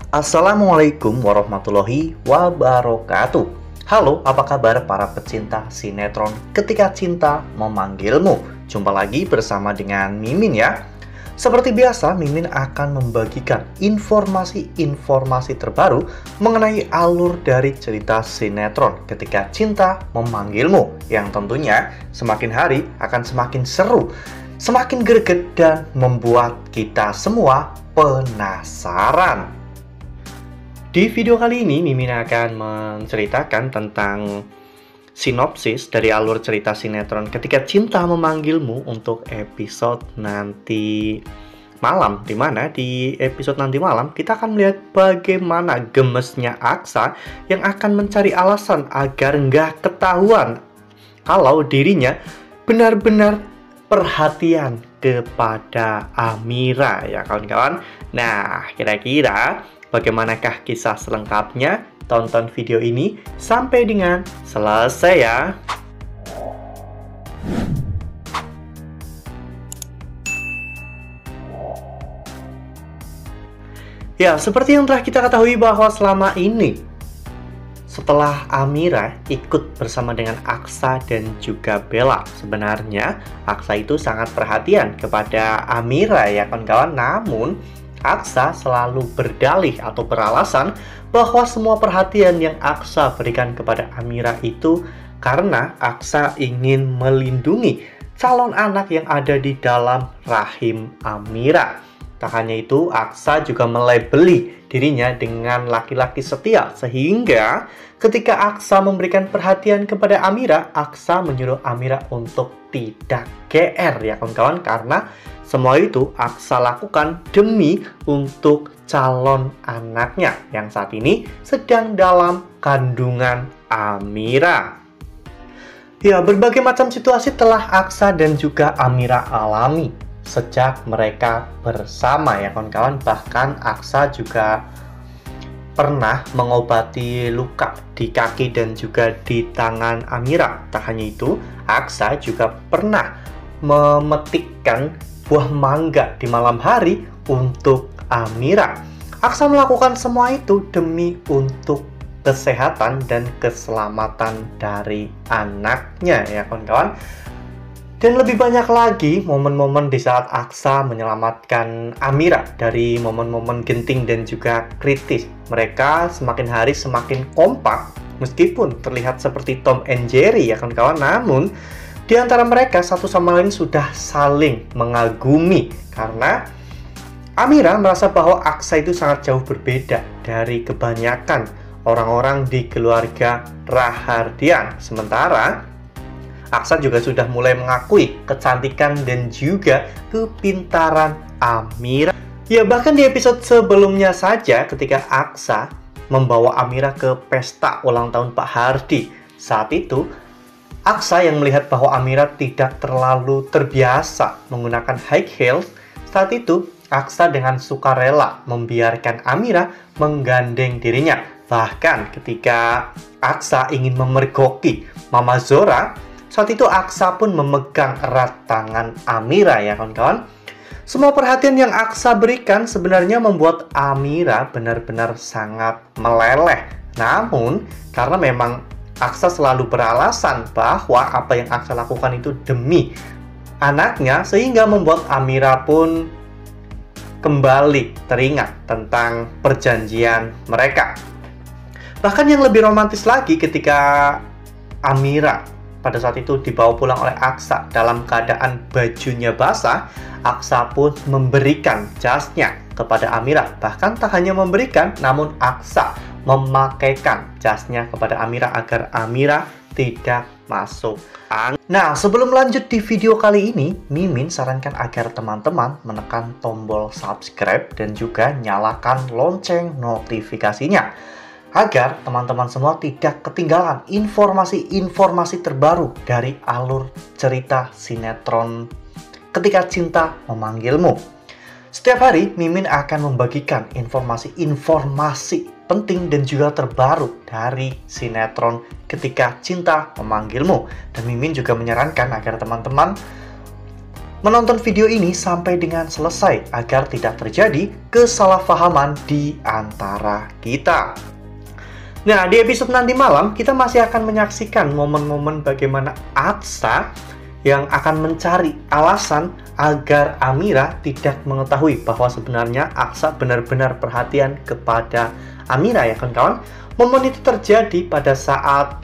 Assalamualaikum warahmatullahi wabarakatuh. Halo, apa kabar para pecinta sinetron Ketika Cinta Memanggilmu? Jumpa lagi bersama dengan Mimin ya. Seperti biasa, Mimin akan membagikan informasi-informasi terbaru mengenai alur dari cerita sinetron Ketika Cinta Memanggilmu, yang tentunya semakin hari akan semakin seru, semakin greget, dan membuat kita semua penasaran. Di video kali ini, Mimin akan menceritakan tentang sinopsis dari alur cerita sinetron Ketika Cinta Memanggilmu untuk episode nanti malam. Dimana di episode nanti malam kita akan melihat bagaimana gemesnya Aksa yang akan mencari alasan agar nggak ketahuan kalau dirinya benar-benar perhatian kepada Amira, ya kawan-kawan. Nah, kira-kira bagaimanakah kisah selengkapnya? Tonton video ini sampai dengan selesai ya. Ya, seperti yang telah kita ketahui bahwa selama ini setelah Amira ikut bersama dengan Aksa dan juga Bella, sebenarnya Aksa itu sangat perhatian kepada Amira ya kawan-kawan. Namun Aksa selalu berdalih atau beralasan bahwa semua perhatian yang Aksa berikan kepada Amira itu karena Aksa ingin melindungi calon anak yang ada di dalam rahim Amira. Tak hanya itu, Aksa juga melabeli dirinya dengan laki-laki setia, sehingga ketika Aksa memberikan perhatian kepada Amira, Aksa menyuruh Amira untuk tidak GR ya kawan-kawan, karena semua itu Aksa lakukan demi untuk calon anaknya yang saat ini sedang dalam kandungan Amira. Ya, berbagai macam situasi telah Aksa dan juga Amira alami sejak mereka bersama ya kawan-kawan. Bahkan Aksa juga pernah mengobati luka di kaki dan juga di tangan Amira. Tak hanya itu, Aksa juga pernah memetikkan buah mangga di malam hari untuk Amira. Aksa melakukan semua itu demi untuk kesehatan dan keselamatan dari anaknya ya kawan-kawan. Dan lebih banyak lagi momen-momen di saat Aksa menyelamatkan Amira dari momen-momen genting dan juga kritis. Mereka semakin hari semakin kompak, meskipun terlihat seperti Tom and Jerry ya kawan-kawan. Namun di antara mereka satu sama lain sudah saling mengagumi karena Amira merasa bahwa Aksa itu sangat jauh berbeda dari kebanyakan orang-orang di keluarga Rahardian. Sementara Aksa juga sudah mulai mengakui kecantikan dan juga kepintaran Amira. Ya, bahkan di episode sebelumnya saja ketika Aksa membawa Amira ke pesta ulang tahun Pak Hardi. Saat itu, Aksa yang melihat bahwa Amira tidak terlalu terbiasa menggunakan high heels. Saat itu, Aksa dengan sukarela membiarkan Amira menggandeng dirinya. Bahkan ketika Aksa ingin memergoki Mama Zora, saat itu Aksa pun memegang erat tangan Amira ya kawan-kawan. Semua perhatian yang Aksa berikan sebenarnya membuat Amira benar-benar sangat meleleh. Namun karena memang Aksa selalu beralasan bahwa apa yang Aksa lakukan itu demi anaknya, sehingga membuat Amira pun kembali teringat tentang perjanjian mereka. Bahkan yang lebih romantis lagi ketika Amira pada saat itu dibawa pulang oleh Aksa dalam keadaan bajunya basah, Aksa pun memberikan jasnya kepada Amira. Bahkan tak hanya memberikan, namun Aksa memakaikan jasnya kepada Amira agar Amira tidak masuk angin. Nah, sebelum lanjut di video kali ini, Mimin sarankan agar teman-teman menekan tombol subscribe dan juga nyalakan lonceng notifikasinya, agar teman-teman semua tidak ketinggalan informasi-informasi terbaru dari alur cerita sinetron Ketika Cinta Memanggilmu. Setiap hari, Mimin akan membagikan informasi-informasi penting dan juga terbaru dari sinetron Ketika Cinta Memanggilmu. Dan Mimin juga menyarankan agar teman-teman menonton video ini sampai dengan selesai agar tidak terjadi kesalahpahaman di antara kita. Nah, di episode nanti malam kita masih akan menyaksikan momen-momen bagaimana Aksa yang akan mencari alasan agar Amira tidak mengetahui bahwa sebenarnya Aksa benar-benar perhatian kepada Amira, ya kawan-kawan. Momen itu terjadi pada saat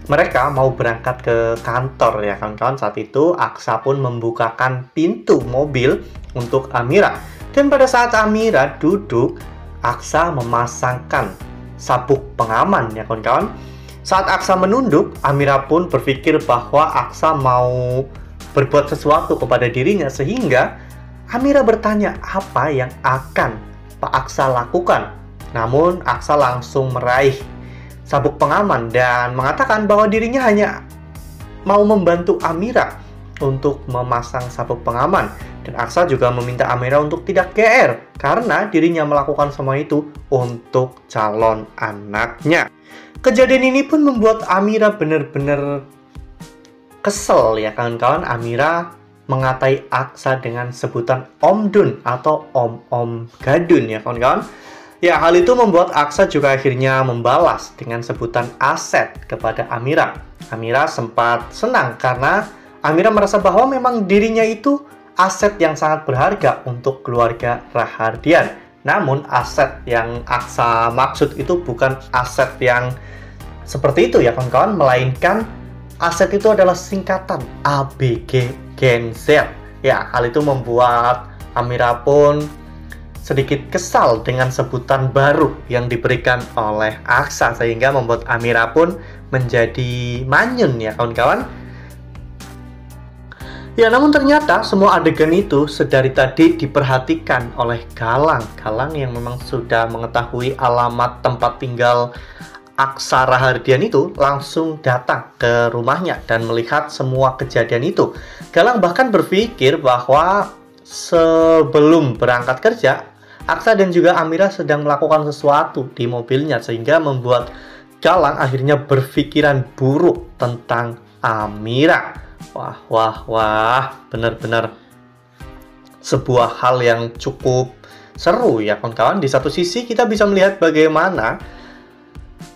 mereka mau berangkat ke kantor, ya kawan-kawan. Saat itu Aksa pun membukakan pintu mobil untuk Amira. Dan pada saat Amira duduk, Aksa memasangkan sabuk pengaman, ya kawan-kawan. Saat Aksa menunduk, Amira pun berpikir bahwa Aksa mau berbuat sesuatu kepada dirinya, sehingga Amira bertanya apa yang akan Pak Aksa lakukan. Namun Aksa langsung meraih sabuk pengaman dan mengatakan bahwa dirinya hanya mau membantu Amira untuk memasang sabuk pengaman. Dan Aksa juga meminta Amira untuk tidak GR karena dirinya melakukan semua itu untuk calon anaknya. Kejadian ini pun membuat Amira benar-benar kesel, ya kawan-kawan. Amira mengatai Aksa dengan sebutan Om Dun atau Om Gadun, ya kawan-kawan. Ya, hal itu membuat Aksa juga akhirnya membalas dengan sebutan Aset kepada Amira. Amira sempat senang karena Amira merasa bahwa memang dirinya itu aset yang sangat berharga untuk keluarga Rahardian. Namun aset yang Aksa maksud itu bukan aset yang seperti itu, ya kawan-kawan, melainkan aset itu adalah singkatan ABG Gen Z. Ya, hal itu membuat Amira pun sedikit kesal dengan sebutan baru yang diberikan oleh Aksa, sehingga membuat Amira pun menjadi manyun, ya kawan-kawan. Ya, namun ternyata semua adegan itu sedari tadi diperhatikan oleh Galang. Galang yang memang sudah mengetahui alamat tempat tinggal Aksa Rahardian itu langsung datang ke rumahnya dan melihat semua kejadian itu. Galang bahkan berpikir bahwa sebelum berangkat kerja, Aksa dan juga Amira sedang melakukan sesuatu di mobilnya, sehingga membuat Galang akhirnya berpikiran buruk tentang Amira. Wah, benar-benar sebuah hal yang cukup seru, ya kawan-kawan. Di satu sisi kita bisa melihat bagaimana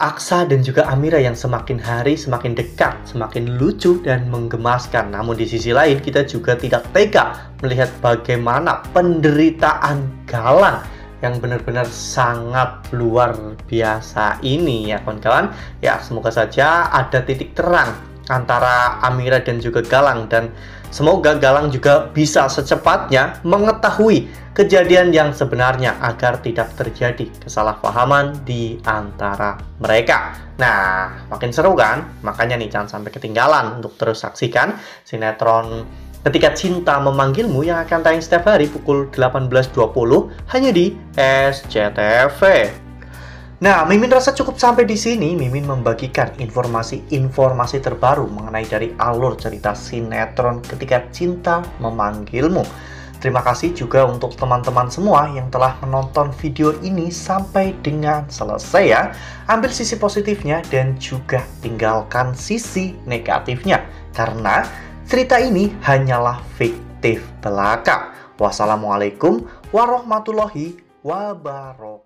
Aksa dan juga Amira yang semakin hari semakin dekat, semakin lucu dan menggemaskan. Namun di sisi lain kita juga tidak tega melihat bagaimana penderitaan Galang yang benar-benar sangat luar biasa ini, ya kawan-kawan. Ya, semoga saja ada titik terang antara Amira dan juga Galang, dan semoga Galang juga bisa secepatnya mengetahui kejadian yang sebenarnya agar tidak terjadi kesalahpahaman di antara mereka. Nah, makin seru kan? Makanya nih, jangan sampai ketinggalan untuk terus saksikan sinetron Ketika Cinta Memanggilmu yang akan tayang setiap hari pukul 18.20 hanya di SCTV. Nah, Mimin rasa cukup sampai di sini. Mimin membagikan informasi-informasi terbaru mengenai dari alur cerita sinetron Ketika Cinta Memanggilmu. Terima kasih juga untuk teman-teman semua yang telah menonton video ini sampai dengan selesai ya. Ambil sisi positifnya dan juga tinggalkan sisi negatifnya, karena cerita ini hanyalah fiktif belaka. Wassalamualaikum warahmatullahi wabarakatuh.